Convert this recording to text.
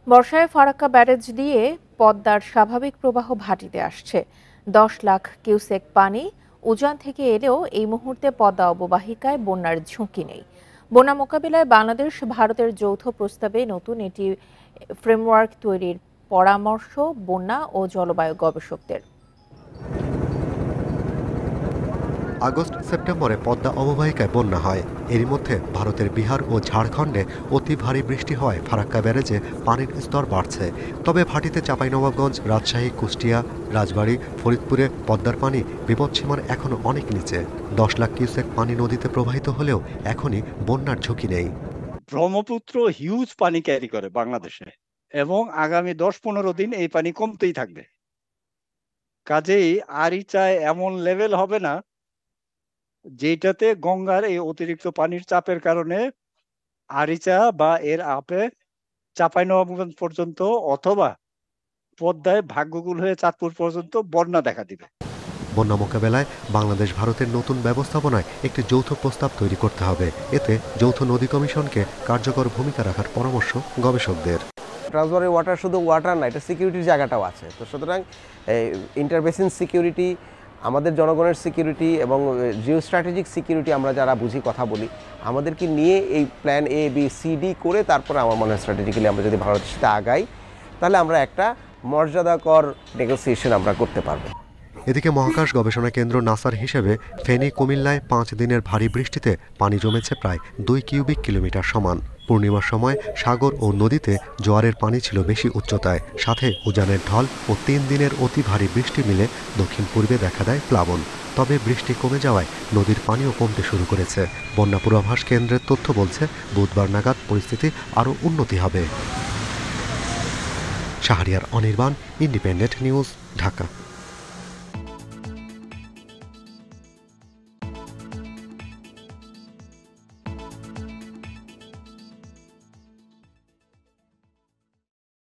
বর্ষায় ফারাক্কা ব্যারেজ দিয়ে পদ্মার স্বাভাবিক প্রবাহ ভাটিতে আসছে। 10 লাখ কিউসেক পানি উজান থেকে এলেও এই মুহূর্তে পদ্মা অববাহিকায় বন্যার ঝুঁকি নেই। বন্যা মোকাবিলায় বাংলাদেশ ভারতের যৌথ প্রস্তাবে নতুন এটি ফ্রেমওয়ার্ক তৈরির পরামর্শ বন্যা ও জলবায়ু গবেষকদের। আগস্ট সেপ্টেম্বরে পদ্মা অববাহিকায় বন্যা হয়। এরই মধ্যে ভারতের বিহার ও ঝাড়খণ্ডে অতি ভারী বৃষ্টি হওয়ায় ফারাক্কা ব্যারেজে পানির স্তর বাড়ছে। তবে ভাটিতে চাঁপাইনবাবগঞ্জ, রাজশাহী, কুষ্টিয়া, রাজবাড়ী, ফরিদপুরে পদ্মার পানি বিপদসীমার এখনও অনেক নিচে। 10 লাখ কিউসেক পানি নদীতে প্রবাহিত হলেও এখনই বন্যার ঝুঁকি নেই। ব্রহ্মপুত্র হিউজ পানি ক্যারি করে বাংলাদেশে এবং আগামী 10-15 দিন এই পানি কমতেই থাকবে। কাজেই আরিচায় এমন লেভেল হবে না যেটাতে গঙ্গার এই অতিরিক্ত পানির চাপের কারণে আরিচা বা এর আপে চাঁপাইনবাবগঞ্জ পর্যন্ত অথবা পদ্মায় ভাগ্যকুল হয়ে চাঁদপুর পর্যন্ত বন্যা দেখা দিবে। বন্যা মোকাবেলায় বাংলাদেশ ভারতের নতুন ব্যবস্থাপনায় একটি যৌথ প্রস্তাব তৈরি করতে হবে। এতে যৌথ নদী কমিশনকে কার্যকর ভূমিকা রাখার পরামর্শ গবেষকদের। ট্রান্সবরের ওয়াটার শুধু ওয়াটার না, এটা সিকিউরিটির জায়গাটাও আছে। তো সুতরাং ইন্টারবেসিন সিকিউরিটি, আমাদের জনগণের সিকিউরিটি এবং জিও স্ট্র্যাটেজিক সিকিউরিটি আমরা যারা বুঝি কথা বলি, আমাদেরকে নিয়ে এই plan A B C D করে তারপরে আমার মনে হয় স্ট্র্যাটেজিক্যালি আমরা যদি ভারতের সাথে আগাই তাহলে আমরা একটা মর্যাদাকর নেগোসিয়েশন আমরা করতে পারবো। এদিকে মহাকাশ গবেষণা কেন্দ্র নাসার হিসেবে ফেনী, কুমিল্লায় 5 দিনের ভারী বৃষ্টিতে পানি জমেছে প্রায় 2 কিউবিক কিলোমিটার সমান। পূর্ণিমার সময় সাগর ও নদীতে জোয়ারের পানি ছিল বেশি উচ্চতায়, সাথে উজানের ঢল ও 3 দিনের অতি ভারী বৃষ্টি মিলে দক্ষিণ পূর্বে দেখা দেয় প্লাবন। তবে বৃষ্টি কমে যাওয়ায় নদীর পানিও কমতে শুরু করেছে। বন্যা পূর্বাভাস কেন্দ্রের তথ্য বলছে বুধবার নাগাদ পরিস্থিতি আরও উন্নতি হবে। Shahriar Anirban, independent news, Dhaka.